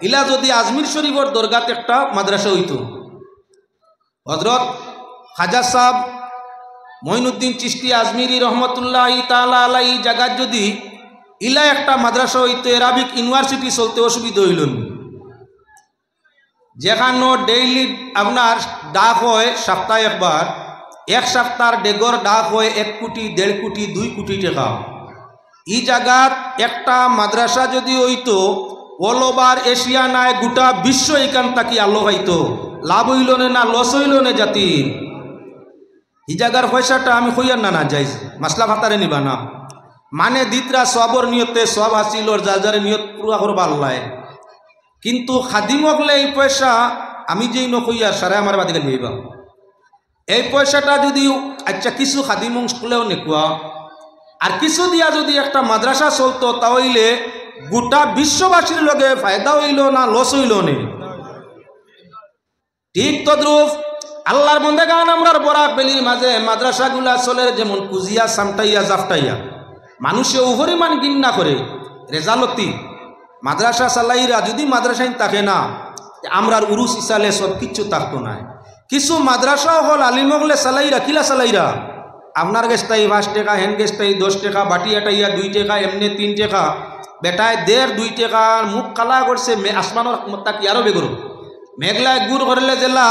ইলা যদি আজমির শরীফর দরগাত একটা মাদ্রাসা হইতো, হজরত খাজা সাহেব মঈনুদ্দিন চিশতি আজমিরি রহমতুল্লাহি তাআলা আলাইহি জায়গায় যদি ইলা একটা মাদ্রাসা হইতো, এরাবিক ইউনিভার্সিটি চলতে অসুবিধা হইল না। যেখানে ডেইলি আপনার ডাক হয় সপ্তাহে একবার, এক সপ্তাহ ডেগর ডাক হয় 1 কোটি 1.5 কোটি 2 কোটি টাকা। এই জায়গাত একটা মাদ্রাসা যদি হইতো, অল ওভার এশিয়া নাই গোটা বিশ্ব এখান থাকি আলো হইতো, লাভ হইল না লস হইল না জাতি। এই জায়গার পয়সাটা আমি কইয়ার না যাই মাসলা ভাতারে নিবা না, মানে দিতরা সবর নিয়তে সব হাসিল যার নিয়ত পুরা করবা আল্লাহ। কিন্তু খাদিম হলে এই পয়সা আমি যেই নকইয়ার সারা আমার বাদে লইবা, এই পয়সাটা যদি আচ্ছা কিছু খাদিম স্কুলেও নেকুয়া আর কিছু দিয়া যদি একটা মাদ্রাসা চলতো, তাহলে গোটা বিশ্ববাসীর লগে ফায়দা হইল না লস হইল নে। ঠিক তদ্রুপ আল্লাহর বন্দেগান আমরার বরাক বেলির মাঝে মাদ্রাসাগুলা চলে, যেমন কুজিয়া সামটাইয়া জাফটাইয়া মানুষে উহরিমান গিন্না করে রেজালতি মাদ্রাসা চালাইরা যদি মাদ্রাসায় থাকে না, আমরার উরুস ইসালে সব কিচ্ছু থাকতো না। কিছু মাদ্রাসা হল আলিমগলে চালাইরা কিলা চালাইরা আপনার গেছটাই 5 টাকা, হেন গেছটাই 10 টাকা, বাটিয়াটাইয়া 2 টাকা, এমনি 3 টাকা, বেটায় 1.5-2 টাকা মুখ কালা করছে আসমানোর তাকি আরো বেগর মেঘলায় গুড় করলে জেলা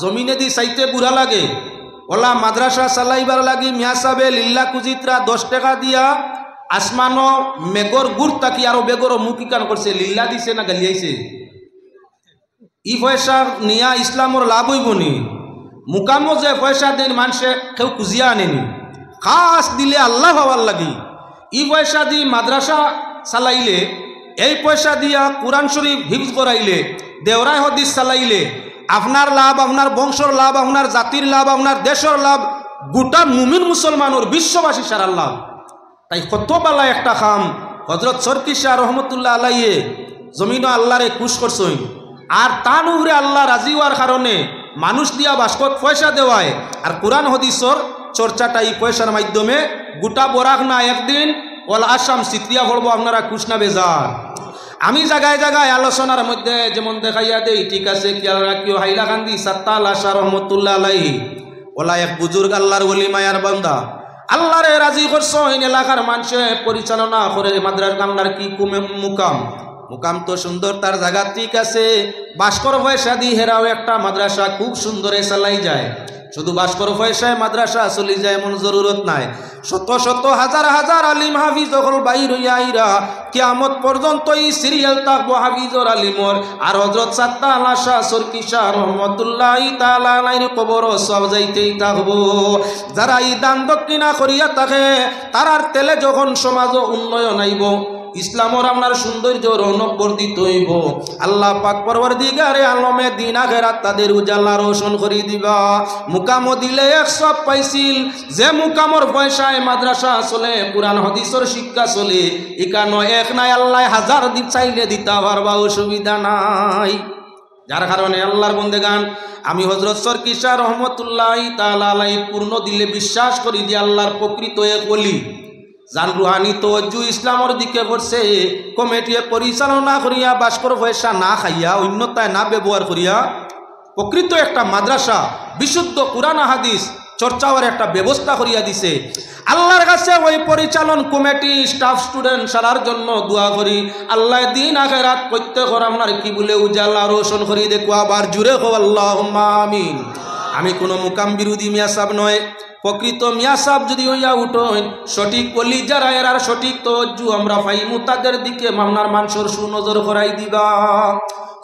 জমিনে দি চাইতে বুড়া লাগে। ওলা মাদ্রাসা চালাইবার লাগি মিয়া সাবে লিল্লা কুজিত্রা 10 টাকা দিয়া আসমানো মেঘর গুড় তাকি আরো বেগর মুখ ইকান করছে, লিল্লা দিছে না গালিয়াইছে। ই পয়সা নিয়া ইসলামর লাভ হইব নি? মুকামো যে পয়সা দেন মানুষে কেউ কুজিয়া আনেনি, খাস দিলে আল্লাহ ভাবার লাগি। ই পয়সা দি মাদ্রাসা চালাইলে, এই পয়সা দিয়া কুরআন শরীফ হিফজ করাইলে, দেওরাই হদিস চালাইলে আপনার লাভ, আপনার বংশর লাভ, আপনার জাতির লাভ, আপনার দেশের লাভ, গোটা মুমিন মুসলমানের বিশ্ববাসী সারার লাভ। তাই কত বালা একটা খাম হজরত সরকি শাহ রহমতুল্লাহ আলাইয়ে জমিন আল্লাহরে খুশ করছই, আর তান উপরে আল্লাহ রাজি হওয়ার কারণে মানুষ দিয়া বাস্কত পয়সা দেওয়ায়, আর কোরআন হদিসর চর্চাটা এই পয়সার মাধ্যমে গোটা বরাক না একদিন ওলা আসাম চিত্রিয়া করবো। আপনারা খুশ না বেজার? আমি জায়গায় জায়গায় আলোচনার মধ্যে যেমন দেখাইয়া দেই, ঠিক আছে খেয়াল রাখিও, হাইলাকান্দি সাত্তাল আশা রহমতুল্লাহ আলাইহি ওলা এক বুজুর্গ আল্লাহর ওলি মায়ার বান্দা, আল্লাহরে রাজি করছো এলাকার মানুষে পরিচালনা করে মাদ্রাসা কামনার কি মুকাম তো সুন্দর, তার জায়গা ঠিক আছে, বাস্কর পয়সা দি হেরাও একটা মাদ্রাসা খুব সুন্দরে চালাই যায়। শুধু বাস্কর পয়সায় মাদ্রাসা চলি যায় এমন জরুরত নাই। শত শত হাজার হাজার আলিম হাফিজ হল বাইর হইয়া আইরা কিয়ামত পর্যন্ত এই সিরিয়াল থাকবো হাফিজর আলিমর। আর হযরত সাত্তাল শাহ সরকি শাহ রহমতুল্লাহি তাআলা আলাইহির কবর সব যাইতেই থাকবো। যারা এই দান দক্ষিণা করিয়া থাকে তারার তেলে যখন সমাজ উন্নয়ন আইব, ইসলামর আপনার সৌন্দর্য রৌনক বর্ধিত হইব, আল্লাহ পাক পরওয়ারদিগারে আলমে দিন আখিরাত তাদের উজালা রোশন করি দিবা। মুকাম দিলে 100 পাইছিল, যে মুকামর পয়সায় মাদ্রাসা চলে, কুরআন হাদিসের শিক্ষা চলে, এখানে এক নাই আল্লাহ 1000 দিন চাইলে দিতে পারবা, অসুবিধা নাই। যার কারণে আল্লাহর বন্দেগান আমি হযরত সরকি শাহ রহমতুল্লাহি তাআলা আলাইহি পূর্ণ দিলে বিশ্বাস করি যে আল্লাহর প্রকৃত এক ওলি, যান রুহানি তওয়াজ্জু ইসলামের দিকে করছে, কমিটিয়ে পরিচালনা করিয়া বাস্কর পয়সা না খাইয়া অন্যতায় না ব্যবহার করিয়া প্রকৃত একটা মাদ্রাসা বিশুদ্ধ কুরআন হাদিস চর্চার একটা ব্যবস্থা করিয়া দিছে। আল্লাহর কাছে ওই পরিচালন কমিটি স্টাফ স্টুডেন্ট সারার জন্য দোয়া করি, আল্লাহ দিন আখিরাত প্রত্যেকর আপনার কি বলে উজালা রোশন করি দেখো। আবার জুড়ে হো আল্লাহুম্মা আমিন। আমি কোনো মুকাম বিরোধী মিয়া সাহেব নয়, প্রকৃত মিয়া সাহেব যদি হইয়া উঠেন, সঠিক অলি যারা এরার সঠিক তওয়াজ্জু আমরা পাইমু, তাদের দিকে মামনার মানুষের সুনজর করাই দিবা।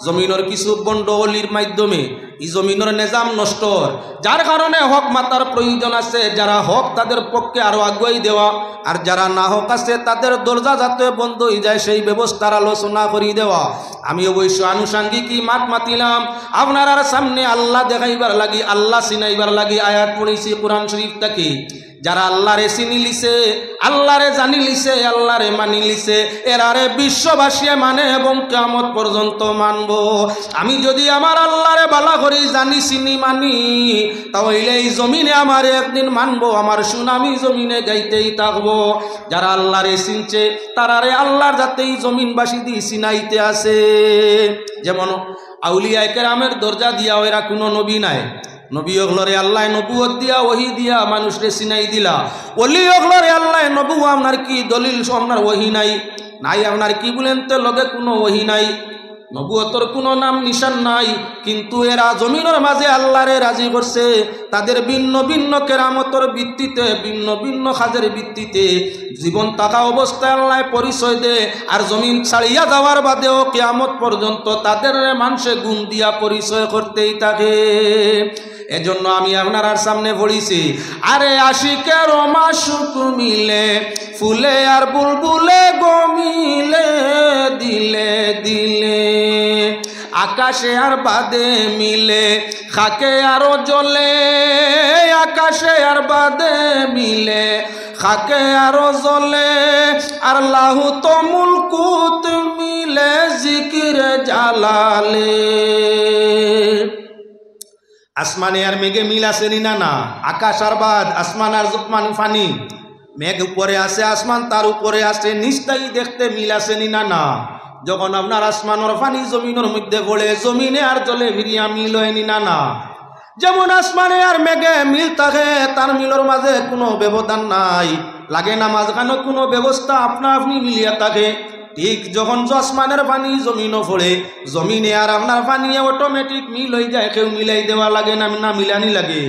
জমিনের কিছু বন্ড অলির মাধ্যমে এই জমিনের নিজাম নষ্ট, যার কারণে হক মাতার প্রয়োজন আছে, যারা হক তাদের পক্ষে আরো আগুয়াই দেওয়া, আর যারা না হক আছে তাদের দরজা যাতে বন্ধ হয়ে যায় সেই ব্যবস্থার আলোচনা করি দেওয়া। আমি অবশ্য আনুষাঙ্গিকই মাত মাতিলাম আপনার সামনে আল্লাহ দেখাইবার লাগি, আল্লাহ চিনাইবার লাগি আয়াত পড়েছি কোরআন শরীফ থেকে, যারা আল্লাহরে চিনি লিছে, আল্লাহরে জানি লিছে, আল্লাহরে মানি লিছে, এরারে বিশ্ববাসী মানে এবং কিয়ামত পর্যন্ত মানব। আমি যদি আমার আল্লাহরে বালা করি জানি চিনি মানি, তাহলে এই জমিনে আমার একদিন মানবো, আমার সুনামি জমিনে গাইতেই থাকবো। যারা আল্লাহরে চিনছে তারারে আল্লাহর যাতেই জমিনবাসী দিয়ে চিনাইতে আছে। যেমন আউলিয়া কেরামের দরজা দিয়া এরা কোনো নবী নাই, নবী ওগুলোরে আল্লাহ নবুয়ত দিয়া ওহি দিয়া মানুষরে চিনাই দিলা। ওলি ওগুলোরে আল্লাহ নবু আপনার কি দলিল আপনার ওহি নাই, নাই আপনার কি বলেন তো লগে কোনো ওহি নাই, নবুয়তর কোনো নাম নিশান নাই, কিন্তু এরা জমিনের মাঝে আল্লাহরে রাজি করছে। তাদের ভিন্ন ভিন্ন কেরামতর ভিত্তিতে, ভিন্ন ভিন্ন কাজের ভিত্তিতে জীবন থাকা অবস্থায় আল্লাহ পরিচয় দে, আর জমিন ছাড়িয়া যাওয়ার বাদেও কিয়ামত পর্যন্ত তাদের মানুষে গুণ দিয়া পরিচয় করতেই থাকে। এজন্য আমি আপনার সামনে পড়িছি, আরে আশিকের মাসুক মিলে ফুলে আর বুলবুলে গমিলে দিলে দিলে, আকাশে আর বাদে মিলে খাকে আরো জ্বলে, আকাশে আর বাদে মিলে খাকে আরো জ্বলে, আর লাহু তো মুলকুত মিলে জিকিরে জালালে। আসমানে আর মেঘে মিল আছে না? না। আকাশ আর বাদ, আসমান আর ফানি, মেঘ উপরে আছে, আসমান তার উপরে আছে, নিশ্চয়ই দেখতে মিল আছে না? না। যখন আপনার আসমানের পানি জমিনের মধ্যে পড়ে, জমিনে আর জলে ভিড়িয়া মিল হয়নি না? না। যেমন আসমানে আর মেঘে মিল থাকে, তার মিলের মাঝে কোনো ব্যবধান নাই, লাগে না মাঝখানে কোনো ব্যবস্থা, আপনা আপনি মিলিয়া থাকে। ঠিক যখন আসমানের পানি জমিনও পড়ে, জমিনে আর আপনার পানি অটোমেটিক মিল হয়ে যায়, কেউ মিলাই দেওয়া লাগে না, না মিলানি লাগে।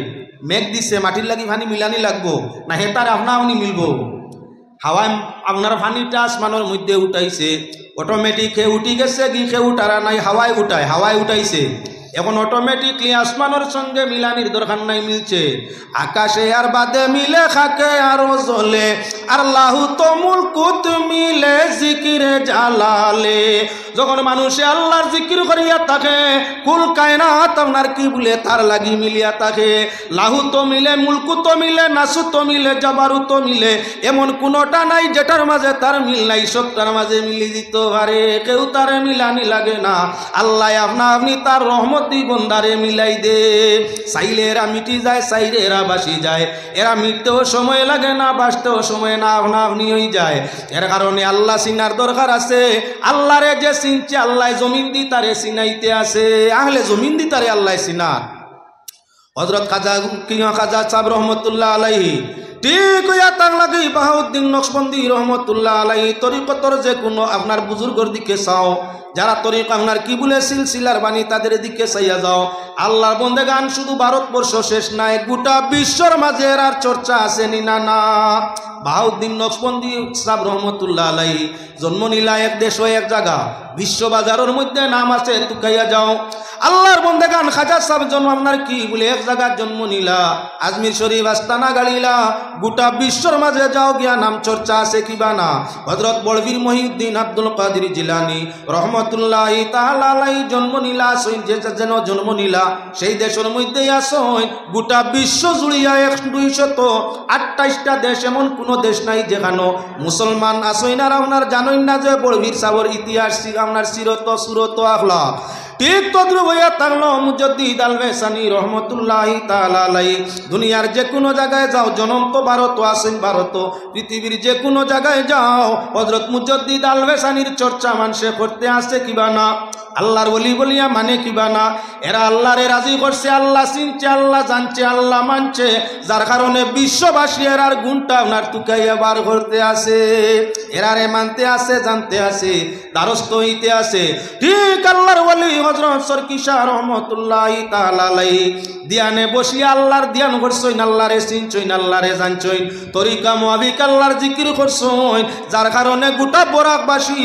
মেঘ দিছে মাটির লাগি পানি মিলানি লাগবো না, হেতার আপনা আপনি মিলবো। হাওয়ায় আপনার পানিটা আসমানের মধ্যে উঠাইছে, অটোমেটিক হে উঠি গেছে, কি কেউ উঠারা নাই, হাওয়ায় উঠায়, হাওয়ায় উঠাইছে, এখন অটোমেটিকলি আসমানের সঙ্গে মিলানির দরকার নাই, মিলছে। আকাশে আর বাদে মিলে খাকে আরো জ্বলে, আর লাহু তো মুলকুত মিলে জিকিরে জালালে। যখন মানুষে আল্লাহর জিকির করিয়া থাকে, কুল কায়নাত আপনার কি বলে তার লাগি মিলিয়া থাকে। লাহু তো মিলে, মুলকু তো মিলে, নাসু তো মিলে, জাবারু তো মিলে, এমন কোনোটা নাই যেটার মাঝে তার মিল নাই, সবটার মাঝে মিলি দিত পারে, কেউ তারে মিলানি লাগে না। আল্লাহ আপনা আপনি তার রহমত বন্দারে মিলাই দে, চাইলে এরা মিটি যায়, চাইলে এরা বাসি যায়, এরা মিটতেও সময় লাগে না, বাসতেও সময় না, আপনা আপনি হয়ে যায়। এর কারণে আল্লাহ চিনার দরকার আছে। আল্লাহরে যে চিনছে, আল্লাহ জমিন দি তারে চিনাইতে আছে, আহলে জমিন দি তারে আল্লাহ চিনার। হযরত খাজা সাহেব রহমতুল্লাহ আলাইহি ঠিক হইয়া তার লাগে বাহাউদ্দিন নকশবন্দি রহমতুল্লাহ আলাইহি তরিকতর যে কোনো আপনার বুজুর্গর দিকে চাও, যারা তরিক আপনার কি বলে সিলসিলার বাণী, তাদের দিকে চাইয়া যাও। আল্লাহর বন্দেগান শুধু ভারতবর্ষ শেষ নাই, গোটা বিশ্বর মাঝে আর চর্চা আছে না? না। বাহাউদ্দিন নকশবন্দি সাহেব রহমতুল্লাহ আলাইহি জন্ম নিলা এক দেশ ও এক জায়গা, বিশ্ববাজারের মধ্যে নাম আছে, তুকাইয়া যাও। আল্লাহর বন্দেগান খাজা সাহেব জন্ম আপনার কি বলে এক জায়গার জন্ম নিলা, আজমির শরীফ আস্তানা গাড়িলা, গোটা বিশ্বর মাঝে যাও গিয়া নাম চর্চা আছে কিবা না। হযরত বড়বীর মহিউদ্দিন আব্দুল কাদের জিলানী রহমতুল্লাহি তাআলা আলাইহি জন্ম নিলা, যে যেন জন্ম নিলা সেই দেশের মধ্যেই আসই। গোটা বিশ্ব জুড়িয়া 228টা দেশ, এমন কোনো দেশ নাই যেখানে মুসলমান আসই না। আপনার জানই না যে বড়বীর সাহর ইতিহাস আপনার সিরত সুরত আখলা ঠিক তদ্রুপ হইয়া থাকলো মুজাদ্দিদ আল বেসানি রহমতুল্লাহি তাআলা আলাইহি। দুনিয়ার যে কোনো জায়গায় যাও, জনম তো ভারত আসেন, ভারত পৃথিবীর যে কোনো জায়গায় যাও, হযরত মুজাদ্দিদ আল বেসানির চর্চা মানুষে করতে আসে কিবা না, আল্লাহর ওলি বলিয়া মানে কিবা না। এরা আল্লাহরে রাজি করছে, আল্লাহ চিনছে, আল্লাহ জানছে, আল্লাহ মানছে, যার কারণে বিশ্ববাসী এরার গুণটা আপনার টুকাইয়া বার করতে আসে, এরারে মানতে আসে, জানতে আসে, দ্বারস্থ হইতে আসে। ঠিক আল্লাহর ওলি হযরত সরকিশা রহমতুল্লাহি তাআলা আলাইহি দিয়ানে বসিয়া আল্লাহর ধ্যান করছইন, আল্লাহরে চিনছইন, আল্লাহরে জানছইন, তরিকা মুআবিক আল্লাহর জিকির করছইন, যার কারণে গোটা বরাকবাসী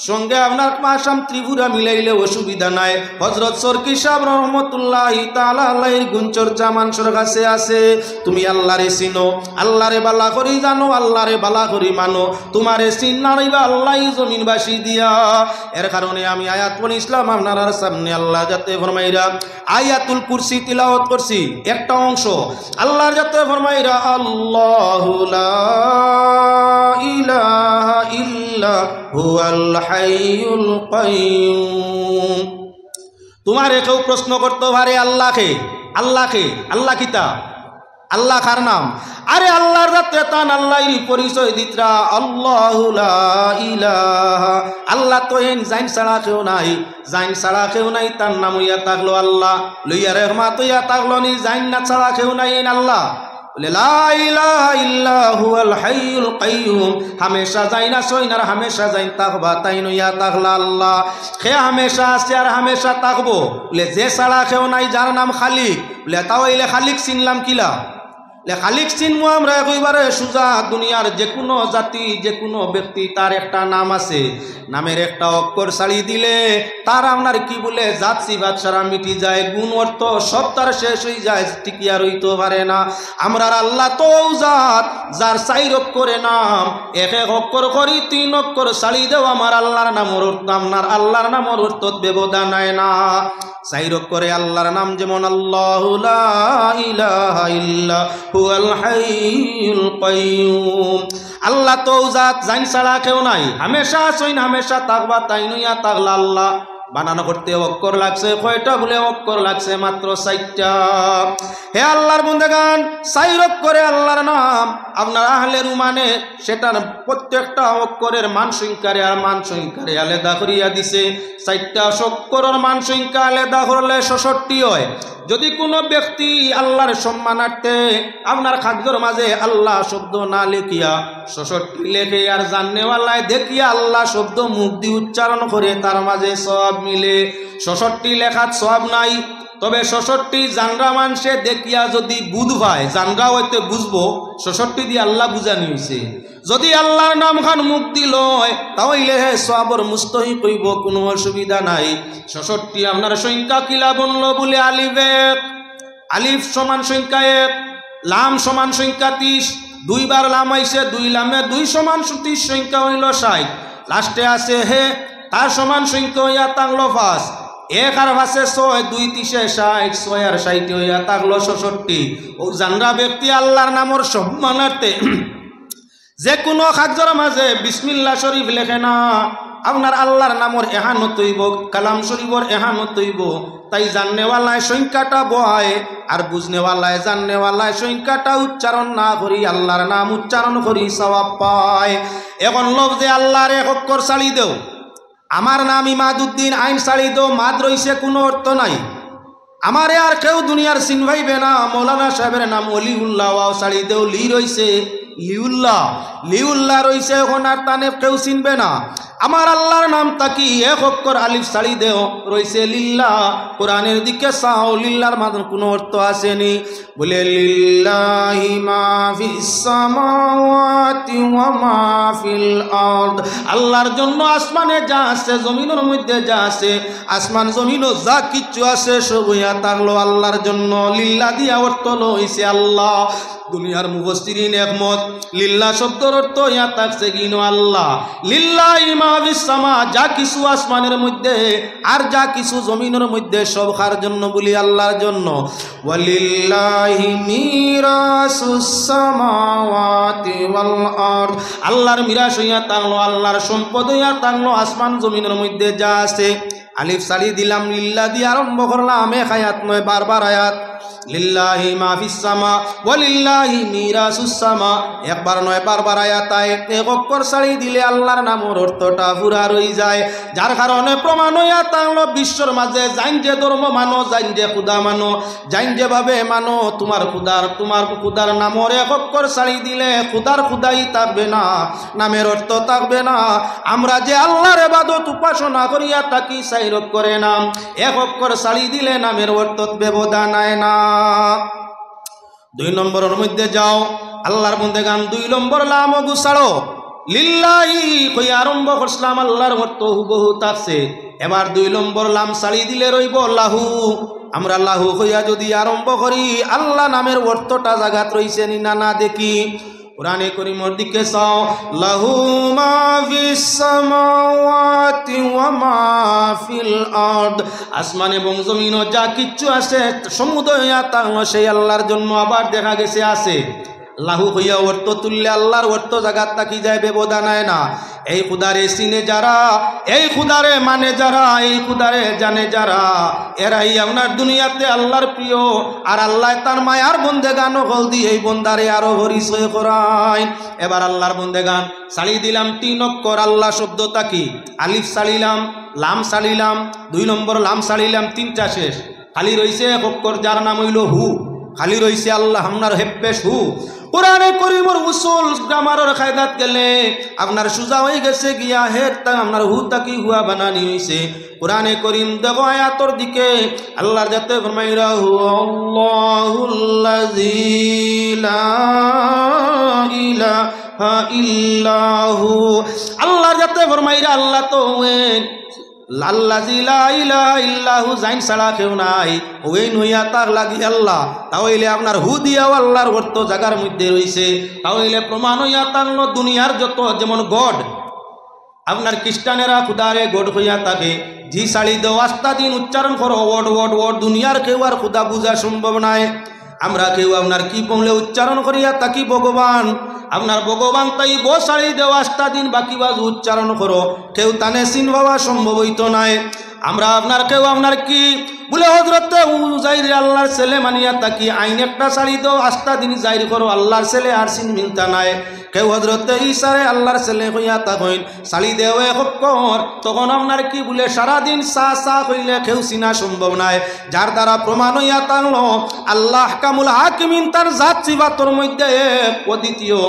সঙ্গে আপনার আসাম ত্রিপুরা মিলাইলে অসুবিধা নাই। হযরত সরকি সাহেব রহমতুল্লাহি তাআলা আলাইহির গুণচর্চা মানুষের কাছে আছে। তুমি আল্লাহরে চিনো, আল্লাহরে বালা করি জানো, আল্লাহরে বালা করি মানো, তোমারে চিন্নাইবা আল্লাহ জমিনবাসী দিয়া। এর কারণে আমি আয়াত পড়ি ইসলাম আপনার সামনে আল্লাহ যাতে ফরমাইরা আয়াতুল কুরসি তিলাওয়াত করছি একটা অংশ। আল্লাহর যাতে ফরমাইরা আল্লাহু লা ইলাহা ইল্লা হুয়াল হাইয়ুল কাইয়ুম। তোমারে কেউ প্রশ্ন করতে পারে আল্লাহকে, আল্লাহকে, আল্লাহ কিতা, আল্লাহ কার নাম? আরে আল্লাহর জাতে তান আল্লাহরই পরিচয় দিতরা আল্লাহু লা ইলাহা, আল্লাহ তো এন জাইন ছাড়া কেউ নাই, জাইন ছাড়া কেউ নাই, তার নাম হইয়া থাকলো আল্লাহ, লইয়া রহমাত হইয়া থাকলো নি জাইন না ছাড়া কেউ নাই এন আল্লাহ। লা ইলাহা ইল্লা হুয়াল হাইয়ুল কাইয়ুম, হামেশা যাই না সইনার হামেশা যাই থাকবা তাই নইয়া থাকলা আল্লাহ। সে হামেশা আছে আর হামেশা থাকবো। বলে যে ছাড়া কেউ নাই যার নাম খালিক, বলে তাও এলে খালিক চিনলাম কিলা? খালিক চিনবো আমরা একবারে সুজা। দুনিয়ার যে কোনো জাতি যে কোনো ব্যক্তি তার একটা নাম আছে, নামের একটা অক্ষর ছাড়ি দিলে তার আপনার কি বলে জাত সিফাত সারা মিটি যায়, গুণ অর্থ সব তার শেষ হয়ে যায়, টিকিয়া রইতে পারে না। আমরা আল্লাহ তো জাত যার 4 অক্ষরে নাম, এক এক অক্ষর করি 3 অক্ষর ছাড়ি দেও আমার আল্লাহর নামের অর্থ আপনার আল্লাহর নামের অর্থ ব্যবধান হয় না। 4 অক্ষরে আল্লাহর নাম যেমন আল্লাহু লা ইলাহা ইল্লা হুয়াল হাইয়ুল কাইয়ুম। আল্লাহ তো জাত জাইন ছাড়া কেউ নাই, হামেশা সইন হামেশা থাকবা তাই নইয়া থাকলা আল্লাহ। বানানো করতে অক্ষর লাগছে কয়টা? বলে অক্ষর লাগছে মাত্র 4টা। হে আল্লাহর বন্দেগান, 4 অক্ষরে আল্লাহর নাম আপনার আহলে রুমানে সেটার প্রত্যেকটা অক্ষরের মান সংখ্যারে আর মান সংখ্যারে আলাদা করিয়া দিছে। 4টা অক্ষরের মান সংখ্যা আলাদা করলে 66 হয়। যদি কোনো ব্যক্তি আল্লাহর সম্মানার্থে আপনার খাদ্যর মাঝে আল্লাহ শব্দ না লিখিয়া 66 লেখে আর জাননেওয়ালায় দেখিয়া আল্লাহ শব্দ মুখ দিয়ে উচ্চারণ করে তার মাঝে সব মিলে। 66 লেখার সব নাই, তবে 66 জানরা মানুষে দেখিয়া যদি বুধ পায়, জানরা হইতে বুঝবো 66 দিয়ে আল্লাহ বুঝানি হয়েছে। যদি আল্লাহর নাম খান মুখ দিল তাহলে হে সবর মুস্তহি কইব, কোনো অসুবিধা নাই। 66 আপনার সংখ্যা কিলা বলল? বলে আলিফ 1, আলিফ সমান সংখ্যা 1, লাম সমান সংখ্যা 30, 2 বার লাম আইছে, 2 লামে 2 সমান 30 সংখ্যা হইল 60। লাস্টে আছে হে, তার সমান সংখ্যা হইয়া থাকলো 5, 1 আর 5 6, 2 3 60, 6 আর 60 হইয়া থাকলো 66। ও জানরা ব্যক্তি আল্লাহর নামর সম্মানার্থে যে কোনো খাদ্যর মাঝে বিসমিল্লাহ শরীফ লেখে না, আপনার আল্লাহর নামর এহানত হইব, কালাম শরীফর এহানত হইব। তাই জাননেওয়ালায় সংখ্যাটা বয় আর বুঝনেওয়ালায় জাননেওয়ালায় সংখ্যাটা উচ্চারণ না করি আল্লাহর নাম উচ্চারণ করি সওয়াব পায়। এখন লোক যে আল্লাহর 1 অক্ষর ছাড়ি দেও, আমার নাম ইমাদউদ্দিন আইন ছাড়ি দেও, মাদ রইছে কোনো অর্থ নাই। আমারে আর কেউ দুনিয়ার চিনভাইবে না। মৌলানা সাহেবের নাম অলিউল্লাহ ছাড়ি দেও, লি রইছে লিউল্লাহ, লিউল্লাহ রইছে, এখন আর তানে কেউ চিনবে না। আমার আল্লাহর নাম তাকি 1 অক্ষর আলিফ ছাড়ি দেও, রইছে লিল্লাহ। কোরআনের দিকে চাও, লিল্লাহর মাঝে কোনো অর্থ আসেনি। বলে লিল্লাহি মা ফিস সামাওয়াতি ওয়া মা ফিল আরদ, আল্লাহর জন্য আসমানে যা আছে জমিনের মধ্যে যা আছে, আসমান জমিনও যা কিচ্ছু আছে সব হইয়া থাকলো আল্লাহর জন্য। লিল্লাহ দিয়া অর্থ লইছে আল্লাহ। দুনিয়ার মুফাসসিরিন একমত, লিল্লাহ শব্দের অর্থ ইয়া থাকছে কিনো আল্লাহ। লিল্লাহি মা ফিস সামা, যা কিছু আসমানের মধ্যে আর যা কিছু জমিনের মধ্যে সব কার জন্য? বলি আল্লাহর জন্য। ওয়ালিল্লাহি মিরাসুস সামাওয়াতি ওয়াল আরদ, আল্লাহর মিরাস হইয়া থাকলো, আল্লাহর সম্পদ হইয়া থাকলো আসমান জমিনের মধ্যে যা আছে। আলিফ ছাড়ি দিলাম, লিল্লাহ দিয়ে আরম্ভ করলাম, 1 আয়াত নয়, বারবার আয়াত। লিল্লাহি মা ফিস সামা ওয়ালিল্লাহি মিরাসুস সামা, একবার নয় বারবার আয়াত। 1 অক্ষর ছাড়ি দিলে আল্লাহর নামের অর্থটা পুরা রই যায়। যার কারণে প্রমাণ হইয়া থাকলো বিশ্বর মাঝে জাইন যে ধর্ম মানো, জাইন যে খুদা মানো, জাইন যেভাবে মানো, তোমার খুদার নামের 1 অক্ষর ছাড়ি দিলে খুদার খুদাই থাকবে না, নামের অর্থ থাকবে না। আমরা যে আল্লাহর ইবাদত উপাসনা করিয়া থাকি 4 অক্ষরে নাম, 1 অক্ষর ছাড়ি দিলে নামের অর্থ ব্যবধান হয় না। 2 নম্বরের মধ্যে যাও, আল্লাহর বন্দেগান 2 নম্বর লাম গুছাড়ো। লিল্লাহি কই আরম্ভ করছিলাম আল্লাহর অর্থ হুবহু তাকছে। এবার 2 নম্বর লাম সাড়ি দিলে রইব লাহু। আমরা লাহু হইয়া যদি আরম্ভ করি আল্লাহ নামের অর্থটা জাগাত রইছে নি না না দেখি। কুরআনে কারীমের দিকে চাও, লাহু মা ফিস সামাওয়াতি ওয়া মা ফিল আরদ, আসমান এবং জমিনও যা কিচ্ছু আছে সমুদয় তাহলে সেই আল্লাহর জন্য। আবার দেখা গেছে আছে লাহু হইয়া অর্থ তুললে আল্লাহর অর্থ জাগাত থাকি যায়, ব্যবধান না। এই খুদারে চিনে যারা, এই খুদারে মানে যারা, এই খুদারে জানে যারা, এরাই আপনার দুনিয়াতে আল্লাহর প্রিয়। আর আল্লাহ তার মায়ার বন্দেগান হল দিয়ে এই বন্দারে আরো পরিচয় করায়। এবার আল্লাহর বন্দেগান সালি দিলাম 3 অক্ষর আল্লাহ শব্দটা কি, আলিফ সালিলাম, লাম সালিলাম, 2 নম্বর লাম সালিলাম, 3টা শেষ। খালি রইছে 1 অক্ষর যার নাম হইল হু। খালি রইছে আল্লাহ আপনার হেপ্পেশ হু। কুরআনে কারীমের উসুল গ্রামারের কায়দাত গেলে আপনার সুজা হয়ে গেছে গিয়া হের তা আপনার হু তাকি হুয়া বানানি হইছে। কুরআনে কারীম দেখো আয়াতের দিকে আল্লাহর যাতে ফরমাইরা হু আল্লাহুল্লাযী লা ইলাহা ইল্লাহু, আল্লাহর যাতে ফরমাইরা আল্লাহ তো লাল্লাযী লা ইলাহা ইল্লাহু, জাইন ছাড়া কেউ নাই, ওই নইয়া তার লাগি আল্লাহ। তাহলে আপনার হু দিয়াও আল্লাহর অর্থ জায়গার মধ্যে রইছে। তাহলে প্রমাণ হইয়া তাহলে দুনিয়ার যত যেমন গড, আপনার খ্রিস্টানেরা খুদারে গড হইয়া থাকে, জি শাড়ি দেও আস্তা দিন উচ্চারণ করো ওয়ার্ড ওয়ার্ড ওয়ার্ড, দুনিয়ার কেউ আর খুদা বুঝা সম্ভব নাই। আমরা কেউ আপনার কি বললে উচ্চারণ করিয়া তাকি ভগবান, আপনার ভগবান তাই বসাড়ি দেওয়া 8টা দিন বাকি বাজু উচ্চারণ করো, কেউ তানে চিন বাবা সম্ভব হইতো নাই। আমরা আপনার কেউ আপনার কি বলে হজরতে উজাইর আল্লাহর ছেলে মানিয়া তাকি আইন একটা শাড়ি দাও 8টা দিন জাহির করো, আল্লাহর ছেলে আর চিন মিলতা নাই। কেউ হজরতে ঈসারে আল্লাহর ছেলে হইয়া তাকইন শাড়ি দেও 1 অক্ষর, তখন আপনার কি বলে সারাদিন সা সা হইলে কেউ চিনা সম্ভব নাই। যার দ্বারা প্রমাণ হইয়া তাহলো আল্লাহ কামুল হাকিমিন তার জাত সিফাতর মধ্যে অদ্বিতীয়।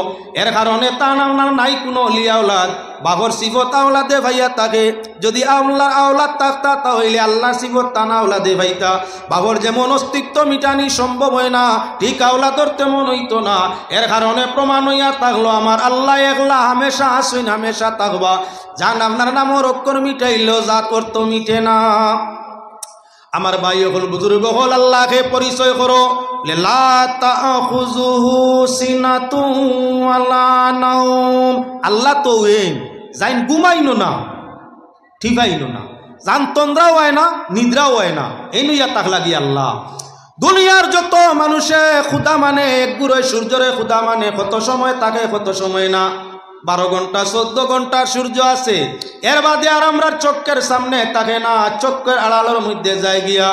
এর কারণে তার আপনার নাই কোনো অলিয়া আওলাদ, বাবর সিফত আওলাদে ভাইয়া তাকে। যদি আল্লাহর আওলাদ থাকতা তাহলে আল্লাহর সিফত তানা আওলাদে ভাইতা। বাবর যেমন অস্তিত্ব মিটানি সম্ভব হয় না, ঠিক আওলাদর তেমন হইতো না। এর কারণে প্রমাণ হইয়া থাকলো আমার আল্লাহ একলা হামেশা আসুন, হামেশা থাকবা। যান আপনার নামর অক্ষর মিটাইলেও জাত অর্থ মিটে না। আমার ভাই হল বুজুর্গ হল আল্লাহকে পরিচয় করো, লা তাখুযুহু সিনাতুন ওয়ালা নাওম, আল্লাহ তো যাইন ঘুমাইনো না, ঠিকাইনো না, জান তন্দ্রাও হয় না, নিদ্রাও হয় না, এই নইয়া তাক লাগি আল্লাহ। দুনিয়ার যত মানুষে খুদা মানে এক গুড়ে সূর্যরে খুদা মানে কত সময় তাকে কত সময় না, 12 ঘন্টা 14 ঘন্টার সূর্য আছে। এর বাদে আর আমরা চক্কের সামনে তাকে না, চক্কের আড়ালের মধ্যে যায় গিয়া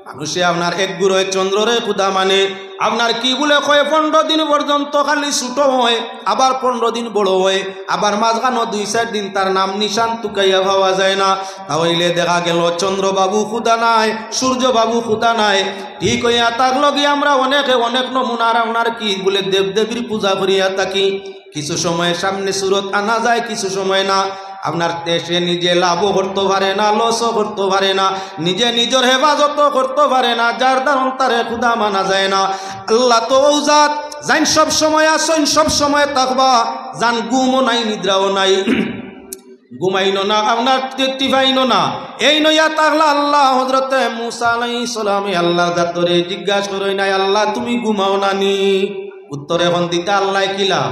মানুষে আপনার এক গুড়ে চন্দ্ররে খুদা মানে আপনার কি বলে কয় 15 দিন পর্যন্ত খালি ছোট হয়, আবার 15 দিন বড় হয়, আবার মাঝখানো 2-4 দিন তার নাম নিশান তুকাইয়া পাওয়া যায় না। তাহলে দেখা গেল চন্দ্রবাবু খুদা নাই, সূর্যবাবু খুদা নাই। ঠিক হইয়া তার লগে আমরা অনেকে অনেক নমুনার আপনার কি বলে দেবদেবীর পূজা করিয়া থাকি। কিছু সময় সামনে সুরত আনা যায়, কিছু সময় না। আপনার দেশে নিজে লাভও করতে পারে না, লসও করতে পারে না, নিজে নিজের হেফাজতও করতে পারে না, যার দ্বারা তারে খুদা মানা যায় না। আল্লাহ তো জাত জান সব সময় আসেন, সব সময় থাকবা, জান ঘুমও নাই, নিদ্রাও নাই, ঘুমাইনো না, আপনার তৃপ্তি পাইনো না। এই নইয়া তাহলে আল্লাহ হযরতে মুসা আলাইহিস সালামে আল্লাহ দাতরে জিজ্ঞাসা করই নাই আল্লাহ তুমি ঘুমাও না নি? উত্তরে এখন দিতে আল্লাহ কিলা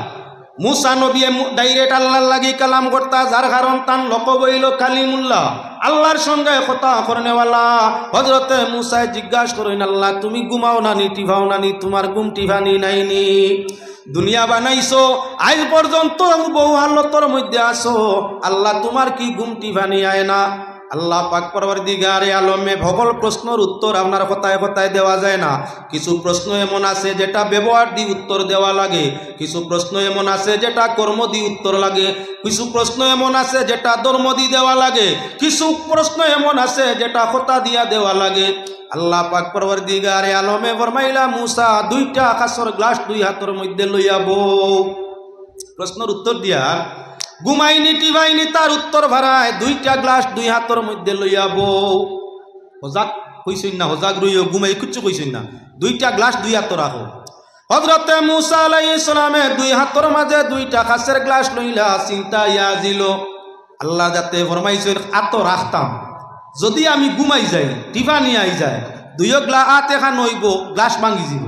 মুসা নবী ডাইরেক্ট আল্লাহর লাগি কালাম করতা, যার কারণ তান লকব হইল কালিমুল্লাহ, আল্লাহর সঙ্গে কথা করনেওয়ালা। হযরতে মুসা জিজ্ঞাসা করেন আল্লাহ তুমি ঘুমাও না নি, টিভাও না নি, তোমার ঘুম টিভানি নাইনি? দুনিয়া বানাইছো আজ পর্যন্ত বহু হালতর মধ্যে আসো, আল্লাহ তোমার কি ঘুম টিভানি আয় না? আল্লাহ পাক পরবর্তীগারে আলমে ভগল প্রশ্নের উত্তর আপনার কথায় কথায় দেওয়া যায় না। কিছু প্রশ্ন এমন আছে যেটা ব্যবহার দিয়ে উত্তর দেওয়া লাগে, কিছু প্রশ্ন এমন আছে যেটা কর্ম দিয়ে উত্তর লাগে, কিছু প্রশ্ন এমন আছে যেটা ধর্ম দিয়ে দেওয়া লাগে, কিছু প্রশ্ন এমন আছে যেটা কথা দিয়া দেওয়া লাগে। আল্লাহ পাক পরবর্তীগারে আলমে ফরমাইলা মুসা 2টা কাঁচের গ্লাস 2 হাতের মধ্যে লইয়া বউ। প্রশ্নের উত্তর দিয়া ঘুমাইনি টিভাইনি তার উত্তর ভাড়ায় 2টা গ্লাস 2 হাতের মধ্যে লইয়া বউ। হজাক কইছেন না, হজাক রইও ঘুমাই কিচ্ছু কইছেন না, 2টা গ্লাস 2 হাত রাখো। হযরতে মুসা আলাইহিস সালামে দুই হাতের মাঝে দুইটা কাঁচের গ্লাস লইলা চিন্তা ইয়াজিল আল্লাহ যাতে ফরমাইছেন আত রাখতাম যদি আমি ঘুমাই যাই টিফানি আই যায় দুই গ্লা আত এখান হইব গ্লাস ভাঙি যাব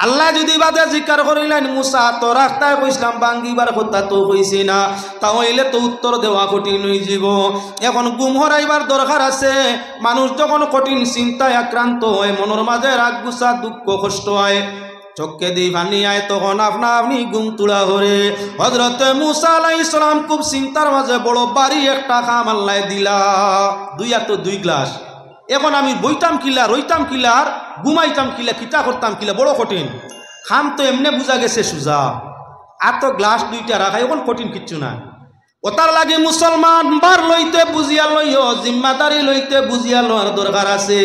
আল্লাহ যদি বাদে জিকার করিলেন মুসা তো রাখতায় কইসলাম ভাঙ্গিবার কথা তো কইছি না তাহলে তো উত্তর দেওয়া কঠিন হয়ে যাব এখন গুম হরাইবার দরকার আছে মানুষ যখন কঠিন চিন্তায় আক্রান্ত হয় মনের মাঝে রাগ গুসা দুঃখ কষ্ট হয় চোখে দি পানি আয় তখন আপনা আপনি গুম তুলা হরে হযরতে মুসা আলাইহিস সালাম খুব চিন্তার মাঝে বড় বাড়ি একটা খাম আল্লাহ দিলা দুই হাত দুই গ্লাস এখন আমি বইতাম কিলা রইতাম কিলা আর ঘুমাইতাম কিলা কিতা করতাম কিলা বড় কঠিন খাম তো এমনি বুঝা গেছে সুজা আর তো গ্লাস দুইটা রাখা এখন কঠিন কিচ্ছু না ওতার লাগে মুসলমান বার লইতে বুঝিয়া লইও জিম্মাদারি লইতে বুঝিয়া লওয়ার দরকার আছে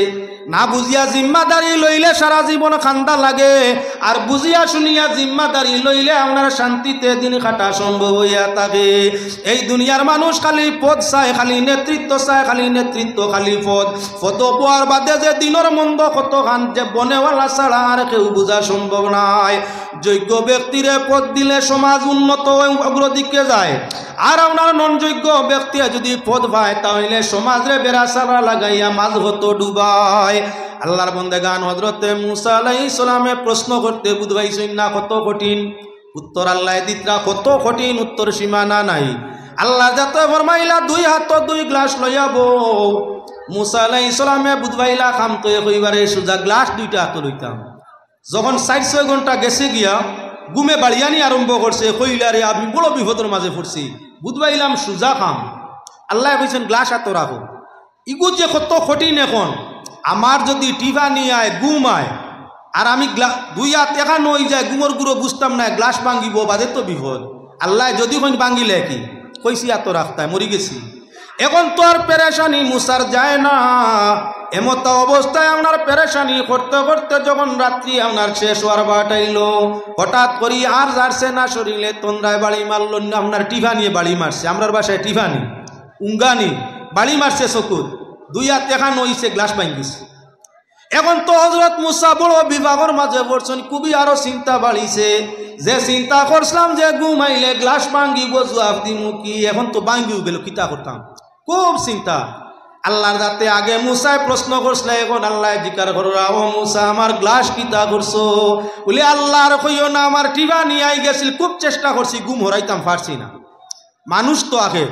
না বুঝিয়া জিম্মাদারি লইলে সারা জীবন খান্দা লাগে আর বুঝিয়া শুনিয়া জিম্মাদারি লইলে আপনার শান্তিতে দিন কাটা সম্ভব হইয়া থাকে এই দুনিয়ার মানুষ খালি পদ চায় খালি নেতৃত্ব চায় খালি নেতৃত্ব খালি পদ পাওয়ার বাদে যে দিনের মন্দ কত খান যে বনেওয়ালা ছাড়া আর কেউ বোঝা সম্ভব নাই যোগ্য ব্যক্তিরে পদ দিলে সমাজ উন্নত অগ্রদিকে যায় আর আপনার নন যোগ্য ব্যক্তি যদি পদ পায় তাহলে সমাজে বেড়াচারা লাগাইয়া মাঝ হতো ডুবায় আল্লাহর বন্দেগান হযরতে মুসা আলাইহিস সালামে প্রশ্ন করতে বুঝবাইছেন না কত কঠিন উত্তর আল্লাহ দিতরা কত কঠিন উত্তর সীমানা নাই আল্লাহ যাতে ফরমাইলা দুই হাত দুই গ্লাস লইয়াব মুসা আলাইহিস সালামে বুঝবাইলা খাম তো কইবারে সুজা গ্লাস দুইটা হাত লইতাম যখন 4-6 ঘন্টা গেছে গিয়া গুমে বাড়িয়ানি আরম্ভ করছে কইলা রে আমি বড় বিপদের মাঝে পড়ছি বুঝবাইলাম সুজা খাম আল্লাহ কইছেন গ্লাস হাত রাখো ইগু যে কত কঠিন এখন আমার যদি টিভা নিয়ে আয় গুম আয় আর আমি দুই হাত এখান হয়ে যায় গুমর গুঁড়ো বুঝতাম না গ্লাস ভাঙ্গিব বাদে তো বিপদ আল্লাহ যদি কোন ভাঙ্গিলে কি কইছি এত রাখতায় মরি গেছি এখন তো আর পেরেশানি মুসার যায় না এমত অবস্থায় আপনার পেরেশানি করতে করতে যখন রাত্রি আপনার শেষ হওয়ার বাটাইল হঠাৎ করি আর যাচ্ছে না শরীরে তন্দ্রায় বাড়ি মারল না আপনার টিভা নিয়ে বাড়ি মারছে আমরার বাসায় টিভানি উঙ্গানি বাড়ি মারছে চকুত দুই হাত এখান হইছে গ্লাস ভাঙ্গিছে এখন তো হযরত মুসা বড় বিভাগের মাঝে পড়ছেন খুবই আরো চিন্তা বাড়িছে যে চিন্তা করছিলাম যে ঘুমাইলে গ্লাস ভাঙ্গিব জবাব দিমু কি এখন তো ভাঙ্গিও গেল কিতা করতাম খুব চিন্তা আল্লাহর যাতে আগে মুসায় প্রশ্ন করছিল এখন আল্লাহ জিকার কররা ও মুসা আমার গ্লাস কিতা করছো বলে আল্লাহর কইও না আমার টিভা নিয়ে আই গেছিল খুব চেষ্টা করছি ঘুম হরাইতাম পারছি না মানুষ তো আগে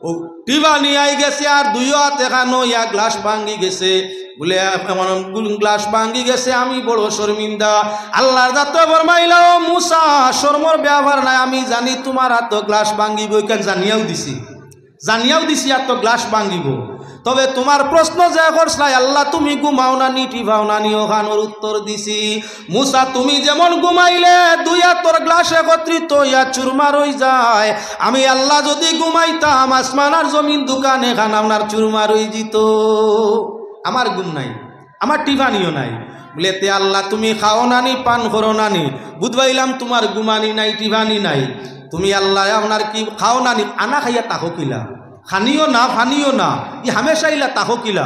ও টিভা নিয়ে আই গেছে আর দুই হাত এখানো ইয়া গ্লাস ভাঙ্গি গেছে বলে গ্লাস ভাঙ্গি গেছে আমি বড় শর্মিন্দা আল্লাহর যাতে ফরমাইলা ও মুসা শর্মর ব্যবহার নাই আমি জানি তোমার হাত গ্লাস ভাঙ্গিব কেন জানিয়াও দিছি আর তো গ্লাস ভাঙ্গিব তবে তোমার প্রশ্ন যে করছলাই আল্লাহ তুমি ঘুমাও না নি টিভাও না নি ওখানোর উত্তর দিছি মুসা তুমি যেমন ঘুমাইলে দুই হাতর গ্লাস একত্রিত ইয়া চুরমার হয়ে যায় আমি আল্লাহ যদি ঘুমাইতাম আসমান আর জমিন দোকান এখান আপনার চুরমার হয়ে যেত আমার ঘুম নাই আমার টিভানিও নাই বলে তে আল্লাহ তুমি খাও নানি পান করো নানি বুঝবাইলাম তোমার ঘুমানি নাই টিভানি নাই তুমি আল্লাহ আপনার কি খাও নানি আনা খাইয়া তাকো কিলা খানিও না ফানিও না ই হামেশা ইলা তাকো কিলা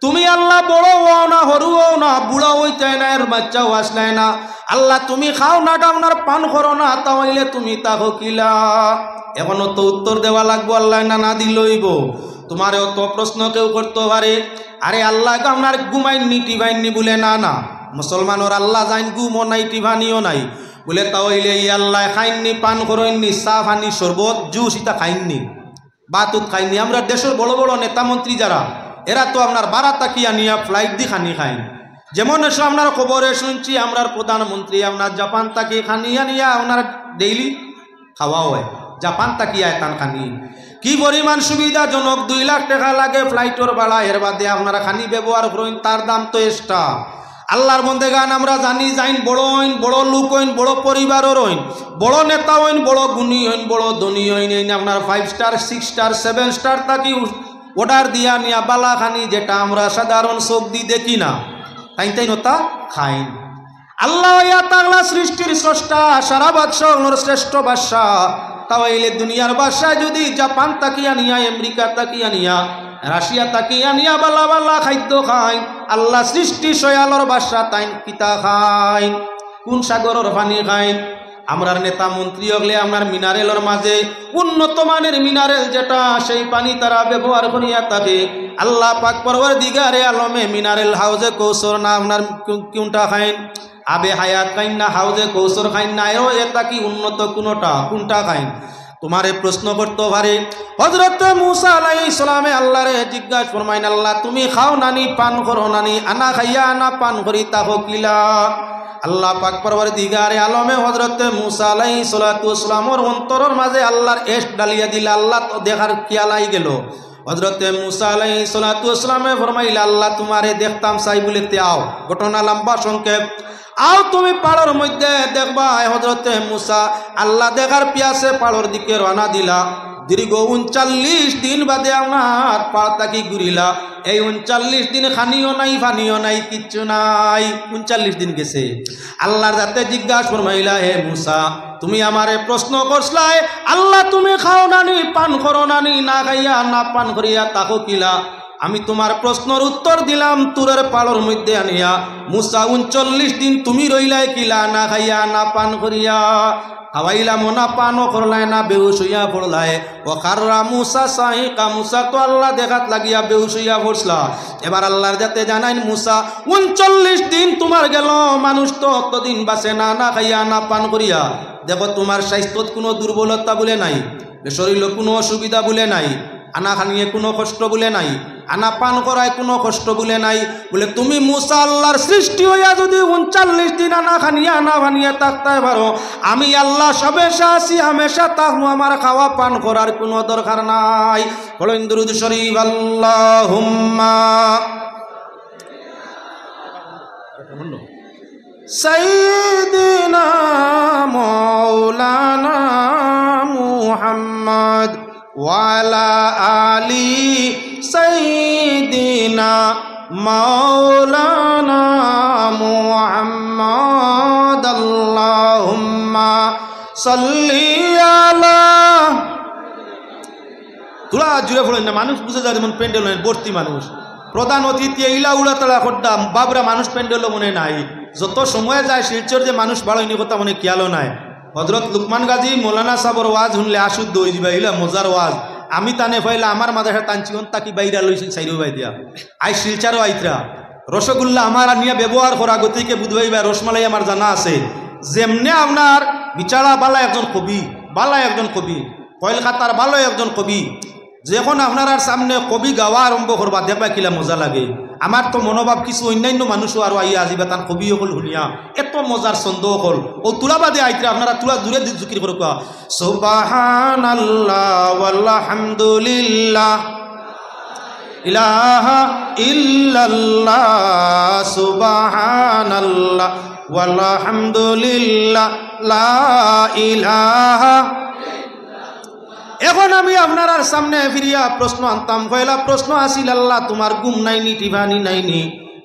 তুমি আল্লাহ বড় হও না হরুও না বুড়া হইতে না এর বাচ্চাও আসলাই না আল্লাহ তুমি খাও না আপনার পান করো না তাহলে তুমি তাকো কিলা এখনো তো উত্তর দেওয়া লাগবো আল্লাহ না না দিলইব তোমার অত প্রশ্ন কেউ করতে পারে আরে আল্লাহ আপনার ঘুমাইনি টিভাইনি বলে না না মুসলমানের আল্লাহ যাইন ঘুমও নাই টিভানিও নাই বলে তাহলে এই আল্লাহ খাইননি পান করেননি চা ফানি শরবত জুস ইটা খাইননি বাতুত খাইনি আমরা দেশের বড় বড় নেতা মন্ত্রী যারা এরা তো আপনার বারাতা কিয়া নিয়া ফ্লাইট দি খানি খাইন যেমন এসে আপনার খবরে শুনছি আমরা প্রধানমন্ত্রী আপনার জাপান তাকে খানিয়া নিয়া আপনার ডেইলি খাওয়া হয় জাপান তাকিয়া তান খানি কি পরিমাণ সুবিধাজনক 2 লাখ টাকা লাগে ফ্লাইটের ভাড়া এর বাদে আপনারা খানি ব্যবহার করেন তার দাম তো এক্সট্রা আল্লাহর বন্দেগান আমরা জানি যাইন বড় হইন বড় লোক হইন বড় পরিবারের হইন বড় নেতা হইন বড় গুণী হইন বড় ধনী হইন আপনার 5 স্টার 6 স্টার 7 স্টার তাকি অর্ডার দিয়া নিয়া বালা খানি যেটা আমরা সাধারণ চোখ দি দেখি না তাই তাই নতা খাইন আল্লাহ তাআলা সৃষ্টির স্রষ্টা সারা বাদশাহর শ্রেষ্ঠ বাদশাহ তাহলে দুনিয়ার বাদশাহ যদি জাপান তাকিয়া নিয়া আমেরিকা তাকিয়া নিয়া রাশিয়া তাকিয়া নিয়া বালা বালা খাদ্য খায় আল্লাহ সৃষ্টি সয়ালর বাদশাহ তাই কিতা খায় কোন সাগরের পানি খাইন আমরার নেতা মন্ত্রী হলে আপনার মিনারেলের মাঝে উন্নত মানের মিনারেল যেটা সেই পানি তারা ব্যবহার করিয়া থাকে আল্লাহ পাক পরওয়ারদিগারে আলমে মিনারেল হাউজে কৌসর না আপনার কোনটা খাইন আবে হায়াত খাইন না হাউজে কৌসর খাইন না এও এটা কি উন্নত কোনটা খাইন তোমারে প্রশ্ন করতে পারে হযরত মূসা আলাইহিস সালামে আল্লাহরে জিজ্ঞাসা ফরমাইন আল্লাহ তুমি খাও নানি পান করো নানি আনা খাইয়া আনা পান করি তাহো কিলা আল্লাহ পাক পরওয়ারদিগারে আলমে হযরত মূসা আলাইহিস সালাতু ওয়াস সালামের অন্তরের মাঝে আল্লাহর এশ ডালিয়া দিলা আল্লাহ তো দেখার খেয়ালাই গেল হযরত মূসা আলাইহিস সালাতু ওয়াস সালামে ফরমাইলা আল্লাহ তোমারে দেখতাম চাই বলিতে আও ঘটনা লম্বা সংক্ষেপ আও তুমি পাড়ের মধ্যে দেখবা হযরত মূসা আল্লাহ দেখার পিয়াসে পাড়ের দিকে রওনা দিলা দীর্ঘ 39 দিন বাদে আমার পাড় তাকি ঘুরিলা এই 39 দিন খানিও নাই ফানিও নাই কিচ্ছু নাই 39 দিন গেছে আল্লাহর যাতে জিজ্ঞাসা ফরমাইলা হে মূসা তুমি আমারে প্রশ্ন করছলাই আল্লাহ তুমি খাও নানি পান করো নানি না খাইয়া না পান করিয়া তাকো কিলা আমি তোমার প্রশ্নের উত্তর দিলাম তুরের পাড়ের মধ্যে আনিয়া মূসা 39 দিন তুমি রইলাই কিলা না খাইয়া না পান করিয়া খাওয়াইলাম না পানও করলাই না বেহুশ হইয়া পড়লাই ও কাররা মূসা সাহিকা মূসা তো আল্লাহ দেখাত লাগিয়া বেহুশ হইয়া পড়ছলা এবার আল্লাহর যাতে জানাইন মূসা 39 দিন তোমার গেল মানুষ তো অতদিন বাঁচে না না খাইয়া না পান করিয়া দেখো তোমার স্বাস্থ্যত কোনো দুর্বলতা বলে নাই শরীরে কোনো অসুবিধা বলে নাই আনা খানিয়ে কোনো কষ্ট বলে নাই আনা পান করায় কোনো কষ্ট বলে নাই বলে তুমি মূসা আল্লাহর সৃষ্টি হইয়া যদি 39 দিন আনা খানিয়া আনা ভানিয়া থাকতে পারো আমি আল্লাহ সবেশা আছি হামেশা থাকবো আমার খাওয়া পান করার কোনো দরকার নাই বলেন দুরূদ শরীফ আল্লাহুম্মা সাইয়্যিদিনা মাওলানা মুহাম্মদ ওয়ালা আলি সাইয়্যিদিনা মাওলানা মুহাম্মদ আল্লাহুম্মা সাল্লি আলা তোরা জুড়ে পড়েন না মানুষ বুঝে যায় যেমন প্যান্ডেল ভর্তি মানুষ প্রধান অতিথি এইলা উড়াতলা করতাম বাবরা মানুষ প্যান্ডেলও মনে নাই যত সময় যায় শিলচর যে মানুষ বাড়াইনি কথা মনে খেয়ালও নাই হযরত লুকমান গাজী মৌলানা সাবর ওয়াজ শুনলে আসুদ্ধ হয়ে যাবে এইলা মজার ওয়াজ আমি তানে ফাইলা আমার মাঝে টানছিন তাকি বাইরা লইছেন সাইরো বাই দিয়া আই শিলচারও আইতরা রসগোল্লা আমার নিয়ে ব্যবহার করা গতিকে বুধবাই বা রসমালাই আমার জানা আছে যেমনে আপনার বিচারা বালা একজন কবি কলকাতার ভালো একজন কবি যখন আপনার সামনে কবি গাওয়া আরম্ভ করবা দেখবা কিলা মজা লাগে আমার তো মনোভাব কিছু অন্যান্য মানুষও আর আইয়া আজিবা তার কবি হল শুনিয়া এত মজার ছন্দ হল ও তুলা বাদে আইতরা আপনারা তুলা দূরে জিকির করে কোয়া সুবহানাল্লাহ ওয়ালহামদুলিল্লাহ ইলাহা ইল্লাল্লাহ সুবহানাল্লাহ ওয়ালহামদুলিল্লাহ লা ইলাহা। এখন আমি আপনার সামনে ফিরিয়া প্রশ্ন আনতাম পয়লা প্রশ্ন আসিল আল্লাহ তোমার ঘুম নাইনি টিভানি নাইনি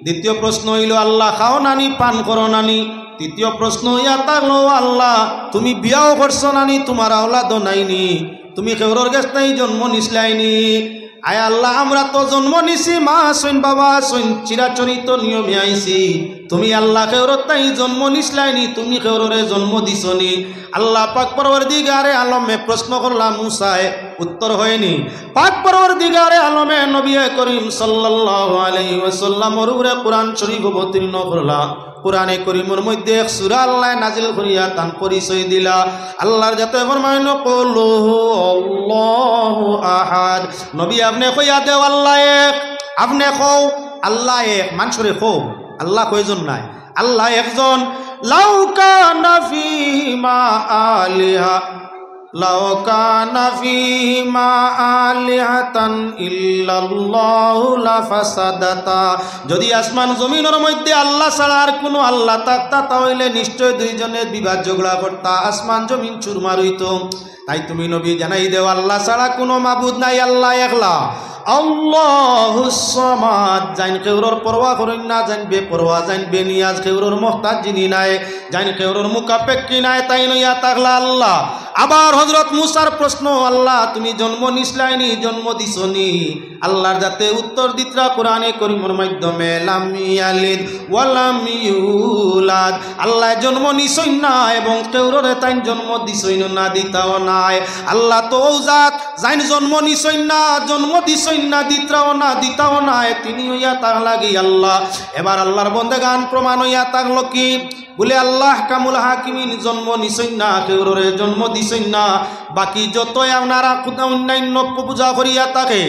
দ্বিতীয় প্রশ্ন হইল আল্লাহ খাও নানি পান করো নানি তৃতীয় প্রশ্ন ইয়া থাকলো আল্লাহ তুমি বিয়াও করছো নানি তোমার আওলাদও নাইনি তুমি কেউরর গেছ নাই জন্ম নিসলাইনি আয় আল্লাহ আমরা তো জন্ম নিছি মা সৈন বাবা সৈন চিরাচরিত নিয়মে আইছি তুমি আল্লাহ কেউরর তাই জন্ম নিসলাইনি তুমি কেউররে জন্ম দিছনি আল্লাহ পাক পরওয়ারদিগারে আলমে প্রশ্ন করলাম মুসায় উত্তর হয়নি পাক পরওয়ারদিগারে আলমে নবী করিম সাল্লাল্লাহু আলাইহি ওয়াসাল্লামের উপরে কোরআন শরীফ অবতীর্ণ করলা কোরআনে করিমের মধ্যে এক সূরা আল্লাহ নাজিল করিয়া তান পরিচয় দিলা আল্লাহর যাতে ফরমাইল কুলু আল্লাহু আহাদ নবী আপনি কইয়া দেও আল্লাহ এক আপনি কও আল্লাহ এক মানুষরে কও আল্লাহ কয়জন নাই আল্লাহ একজন লাউ কানা ফীমা আলিহা লাউ কানা ফীমা আলিহাতান ইল্লাল্লাহু লাফাসাদাতা যদি আসমান জমিনের মধ্যে আল্লাহ ছাড়া আর কোনো আল্লাহ থাকতা তাহলে নিশ্চয় দুইজনের বিবাদ ঝগড়া করতা আসমান জমিন চুরমার হইতো তাই তুমি নবী জানাই দেও আল্লাহ ছাড়া কোনো মাবুদ নাই আল্লাহ একলা আল্লাহুস সামাদ জাইন কেউরর পরোয়া করেন না, জাইন বেপরোয়া, জাইন বেনিয়াজ, কেউরর মুহতাজ যিনি নাই, জাইন কেউরর মুকাপেক্ষী নাই, তাই নইয়া তাকলা আল্লাহ। আবার হযরত মুসার প্রশ্ন, আল্লাহ তুমি জন্ম নিসলাইনি, জন্ম দিছনি? আল্লাহর যাতে উত্তর দিতরা কোরআনে করিমের মাধ্যমে, লাম ইয়ালিদ ওয়া লাম ইউলাদ, আল্লাহ জন্ম নিছই না এবং কেউররে তাই জন্ম দিছই না, দিতাও নাই। আল্লাহ তো জাত জাইন জন্ম নিছই না, জন্ম দিছই না, দিতরাও না, দিতাও নাই, তিনি হইয়া তাক লাগি আল্লাহ। এবার আল্লাহর বন্দেগান প্রমাণ হইয়া থাকলো কি? বলে আল্লাহ কামুল হাকিমিন জন্ম নিছই না, কেউররে জন্ম দিছই না, বাকি যতই আপনারা অন্যান্য পূজা করিয়া থাকে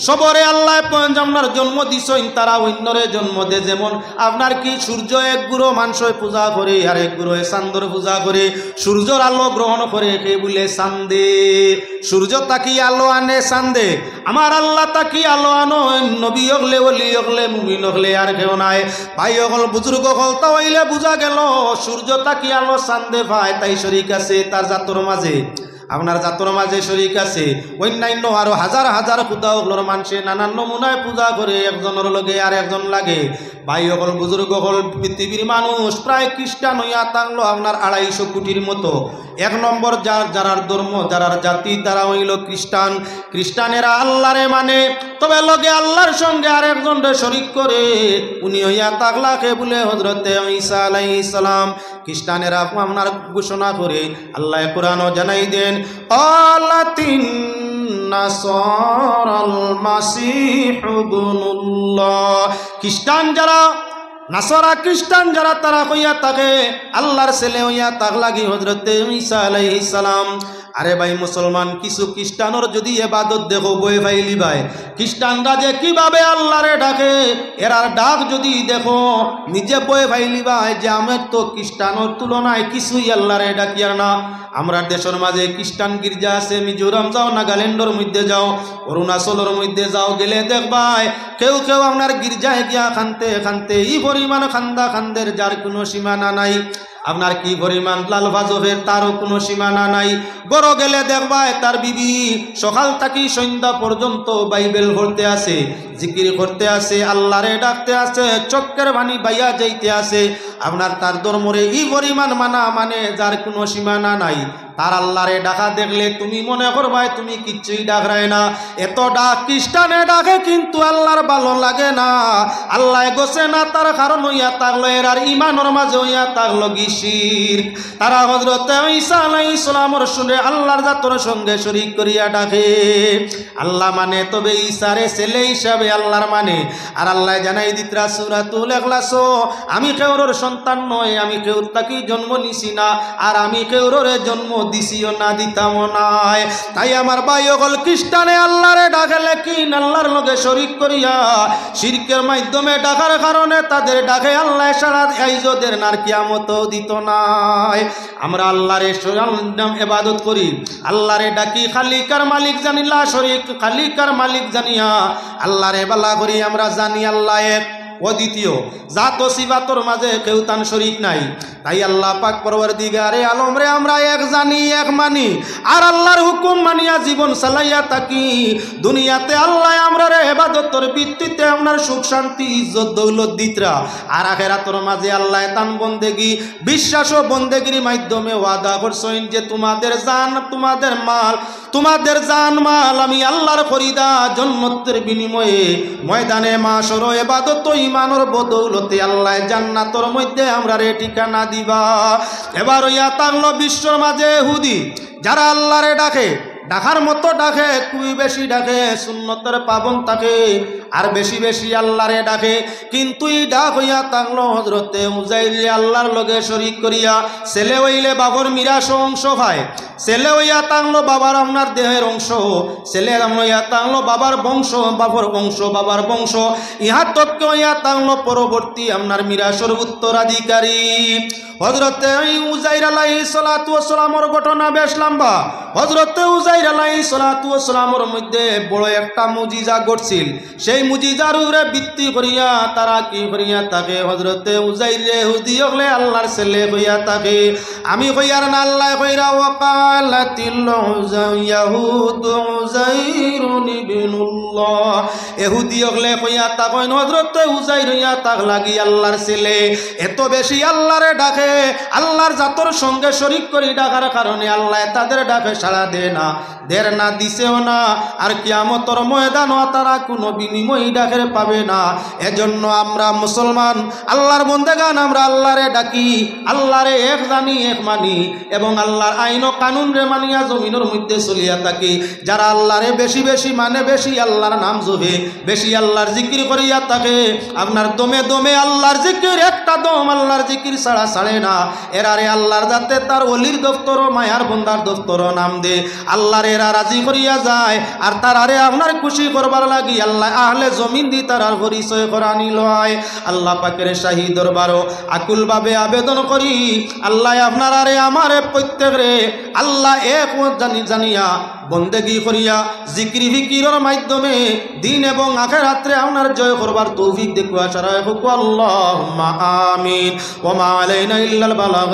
সবরে আল্লাহ আপনার জন্ম দিছই, তারা অন্যরে জন্ম দে। যেমন আপনার কি সূর্য এক গুরো মানুষের পূজা করে, আর এক গুরো চান্দর পূজা করে, সূর্যর আলো গ্রহণ করে, কে বলে চান্দে। সূর্য তাকি আলো আনে চান্দে, আমার আল্লাহ তাকি আলো আনো, নবী হকলে ওলি হকলে মুমিন হকলে আর কেউ নাই। ভাই হকল বুজুর্গ হল তাইলে বুঝা গেল সূর্য তাকি আলো চান্দে পায়, তাই শরীক আছে তার জাতর মাঝে, আপনার জাতর মাঝে শরীক আছে। অন্যান্য আরো হাজার হাজার খুদা ওগুলোর মানুষে নানান নমুনায় পূজা করে, একজনের লগে আর একজন লাগে। ভাই হল বুজুর্গ হল পৃথিবীর মানুষ প্রায় খ্রিস্টান হইয়া থাকলো আপনার 250 কোটির মতো। এক নম্বর যারার ধর্ম, যারার জাতি, তারা হইল খ্রিস্টান। খ্রিস্টানেরা আল্লাহরে মানে, তবে লগে আল্লাহর সঙ্গে আর একজনরে শরীক করে, উনি হইয়া তাকলাকে বলে হযরতে ঈসা আলাইহিস সালাম। খ্রিস্টানেরা আপনার ঘোষণা করে, আল্লাহ কোরআনও জানাই দেন, আলাতিন নাসারাল মাসীহ ইবনুল্লাহ। খ্রিস্টান যারা, নাসারা খ্রিস্টান যারা, তারা হইয়া থাকে আল্লাহর ছেলে হইয়া তাক লাগি হযরতে ঈসা আলাইহিস সালাম। আরে ভাই মুসলমান, কিছু খ্রিস্টানর যদি এবাদত দেখো বই ভাইলি ভাই, খ্রিস্টানরা যে কিভাবে আল্লাহরে ডাকে, এরার ডাক যদি দেখো নিজে বই ভাইলি ভাই যে আমার তো খ্রিস্টানর তুলনায় কিছুই আল্লাহরে ডাকিয়ার না। আমরা দেশের মাঝে খ্রিস্টান গির্জা আছে, মিজোরাম যাও, নাগাল্যান্ডের মধ্যে যাও, অরুণাচলের মধ্যে যাও, গেলে দেখবাই কেউ কেউ আপনার গির্জায় গিয়া খানতে খানতে এই পরিমাণ খান্দা খান্দের যার কোনো সীমানা নাই। আপনার কি পরিমাণ লাল ভাজবের তারও কোনো সীমানা নাই। বড় গেলে দেখবাই তার বিবি সকাল থাকি সন্ধ্যা পর্যন্ত বাইবেল পড়তে আছে, জিকির করতে আছে, আল্লাহরে ডাকতে আছে, চক্কের বাণী বাইয়া যাইতে আছে। আপনার তার ধর্মরে এই পরিমাণ মানা মানে যার কোনো সীমানা নাই। তার আল্লাহরে ডাকা দেখলে তুমি মনে করবাই তুমি কিচ্ছুই ডাকরায় না। এত ডাক খ্রিস্টানে ডাকে কিন্তু আল্লাহর ভালো লাগে না, আল্লাহ গোছে না, তার কারণ হইয়া থাকলো এর ইমানের মাঝে হইয়া থাকলো শিরক। তারা হযরতে ঈসা আলাইহিস সালামের সঙ্গে আল্লাহর জাতর সঙ্গে শরীক করিয়া ডাকে। আল্লাহ মানে তবে ঈসারে ছেলে হিসাবে আল্লাহর মানে। আর আল্লাহ জানাই দিতরা সূরাতুল ইখলাস, আমি কেউরর সন্তান নয়, আমি কেউর তাকি জন্ম নিছি না, আর আমি কেউরর জন্ম দিছিও না, দিতাম নাই। তাই আমার ভাই হল খ্রিস্টানে আল্লাহরে ডাকে, লেকিন আল্লাহর লগে শরীক করিয়া শিরকের মাধ্যমে ডাকার কারণে তাদের ডাকে আল্লাহ সারা আইজদের নার কিয়ামত দিত নাই। আমরা আল্লাহরে ইবাদত করি, আল্লাহরে ডাকি, খালিকার মালিক জানিলা শরীক, খালিকার মালিক জানিয়া আল্লাহরে বালা করি। আমরা জানি আল্লাহ এক, অদ্বিতীয়, জাত ও সিফাতর মাঝে কেউ তান শরীক নাই। তাই আল্লাহ পাক পরওয়ারদিগারে আলম রে আমরা এক জানি, এক মানি, আর আল্লাহর হুকুম মানিয়া জীবন চালাইয়া থাকি। দুনিয়াতে আল্লাহ আমরা রে ইবাদতের ভিত্তিতে আপনার সুখ শান্তি ইজ্জত দৌলত দিতরা, আর আখিরাতের মাঝে আল্লাহ তান বন্দেগী, বিশ্বাস ও বন্দেগীর মাধ্যমে ওয়াদা করছেন যে তোমাদের জান, তোমাদের মাল, তোমাদের জান মাল আমি আল্লাহর খরিদা জান্নাতের বিনিময়ে ময়দানে মাশর ইবাদত ও ঈমানের বদৌলতে আল্লাহ জান্নাতের মধ্যে আমরা রে ঠিকানা দিবা। এবার ইয়া তাগলো বিশ্বর মাঝে ইহুদি যারা আল্লাহরে ডাকে, ডাকার মতো ডাকে, খুবই বেশি ডাকে, সুন্নতের পাবন থাকে, আর বেশি বেশি আল্লাহরে ডাকে। কিন্তু এই ডাক হইয়া থাকলো হযরতে উজাইর আল্লাহর লগে শরীক করিয়া। ছেলে হইলে বাবার মিরাস অংশ পায়, ছেলে হইয়া থাকলো বাবার আপনার দেহের অংশ, ছেলে হইয়া থাকলো বাবার বংশ, বাবার বংশ, বাবার বংশ, ইহা তত্ত্ব হইয়া থাকলো পরবর্তী আপনার মিরাসর উত্তরাধিকারী। হযরতে উজাইর আলাইহিস সালাতু ওয়াস সালামের ঘটনা বেশ লম্বা। হযরতে উজাইর আলাইহিস সালাতু ওয়াস সালামের মধ্যে বড় একটা মুজিজা ঘটছিল। সেই মুজিজার উপরে ভিত্তি করিয়া তারা কি করিয়া থাকে, হযরতে উজাইর ইহুদি হলে আল্লাহর ছেলে হইয়া থাকে। আমি কইয়ার না, আল্লাহ কইরা ওয়াকাল ক্বালাতিল ইয়াহুদু উযাইরুন ইবনুল্লাহ ইহুদি হলে কইয়া তা কইন হযরত উযাইর ইয়া তাক লাগি আল্লাহর ছেলে এত বেশি আল্লাহরে ডাকে আল্লাহর জাতর সঙ্গে শরীক করি ডাকার কারণে আল্লাহ তাদের ডাকে সাড়া দেয় না দের না দিছেও না আর কিয়ামতের ময়দানও তারা কোনো বিনিময় ডাকের পাবে না এজন্য আমরা মুসলমান আল্লাহর বন্দেগান আমরা আল্লাহরে ডাকি আল্লাহরে এক জানি এক মানি এবং আল্লাহর আইন ও কানুন রে মানিয়া জমিনের মধ্যে চলিয়া থাকি যারা আল্লাহরে বেশি বেশি মানে বেশি আল্লাহর নাম জপে বেশি আল্লাহর জিকির করিয়া থাকে আপনার দমে দমে আল্লাহর জিকির একটা দম আল্লাহর জিকির ছাড়া ছাড়ে না এরারে আল্লাহর যাতে তার অলির দফতর মায়ার বন্দার দফতর নাম দে আল্লাহর এরা রাজি করিয়া যায় আর তারারে আপনার খুশি করবার লাগি আল্লাহ আহলে জমিন দি তারার পরিচয় করানি লয় আল্লাহ পাকের শাহী দরবারও আকুল ভাবে আবেদন করি আল্লাহ আপনার আরে আমারে প্রত্যেকরে আল্লাহ এক জানিয়া বন্দেগি করিয়া জিকির ফিকিরের মাধ্যমে দিন এবং আখিরাতে আপনার জয় করবার তৌফিক দেখুয়া সারা আল্লাহুম্মা আমিন ওয়া মা আলাইনা ইল্লাল বালাগ।